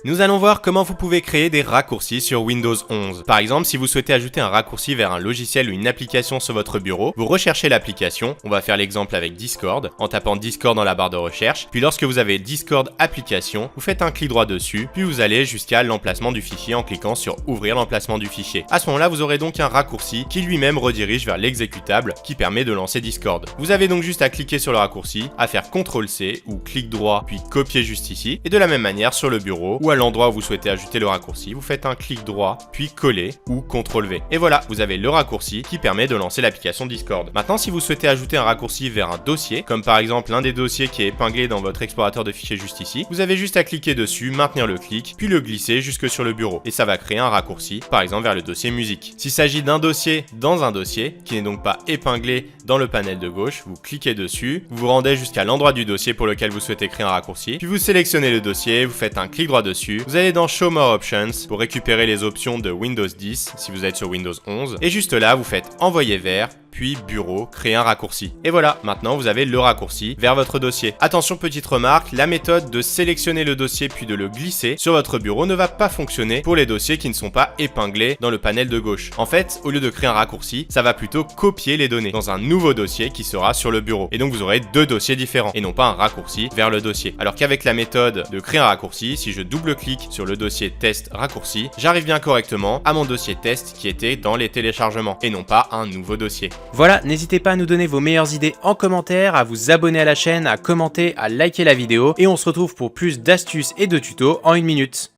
Nous allons voir comment vous pouvez créer des raccourcis sur Windows 11. Par exemple, si vous souhaitez ajouter un raccourci vers un logiciel ou une application sur votre bureau, vous recherchez l'application, on va faire l'exemple avec Discord, en tapant Discord dans la barre de recherche, puis lorsque vous avez Discord application, vous faites un clic droit dessus, puis vous allez jusqu'à l'emplacement du fichier en cliquant sur ouvrir l'emplacement du fichier. À ce moment-là, vous aurez donc un raccourci qui lui-même redirige vers l'exécutable qui permet de lancer Discord. Vous avez donc juste à cliquer sur le raccourci, à faire CTRL-C ou clic droit, puis copier juste ici, et de la même manière sur le bureau ou à l'endroit où vous souhaitez ajouter le raccourci, vous faites un clic droit, puis coller ou CTRL-V. Et voilà, vous avez le raccourci qui permet de lancer l'application Discord. Maintenant, si vous souhaitez ajouter un raccourci vers un dossier, comme par exemple l'un des dossiers qui est épinglé dans votre explorateur de fichiers juste ici, vous avez juste à cliquer dessus, maintenir le clic, puis le glisser jusque sur le bureau. Et ça va créer un raccourci, par exemple vers le dossier musique. S'il s'agit d'un dossier dans un dossier, qui n'est donc pas épinglé dans le panel de gauche, vous cliquez dessus, vous vous rendez jusqu'à l'endroit du dossier pour lequel vous souhaitez créer un raccourci, puis vous sélectionnez le dossier, vous faites un clic droit dessus, vous allez dans Show More Options pour récupérer les options de Windows 10 si vous êtes sur Windows 11, et juste là, vous faites Envoyer vers, puis Bureau, créer un raccourci. Et voilà, maintenant vous avez le raccourci vers votre dossier. Attention, petite remarque, la méthode de sélectionner le dossier puis de le glisser sur votre bureau ne va pas fonctionner pour les dossiers qui ne sont pas épinglés dans le panel de gauche. En fait, au lieu de créer un raccourci, ça va plutôt copier les données dans un nouveau dossier qui sera sur le bureau. Et donc vous aurez deux dossiers différents et non pas un raccourci vers le dossier. Alors qu'avec la méthode de créer un raccourci, si je double-clique sur le dossier test raccourci, j'arrive bien correctement à mon dossier test qui était dans les téléchargements et non pas un nouveau dossier. Voilà, n'hésitez pas à nous donner vos meilleures idées en commentaire, à vous abonner à la chaîne, à commenter, à liker la vidéo, et on se retrouve pour plus d'astuces et de tutos en une minute.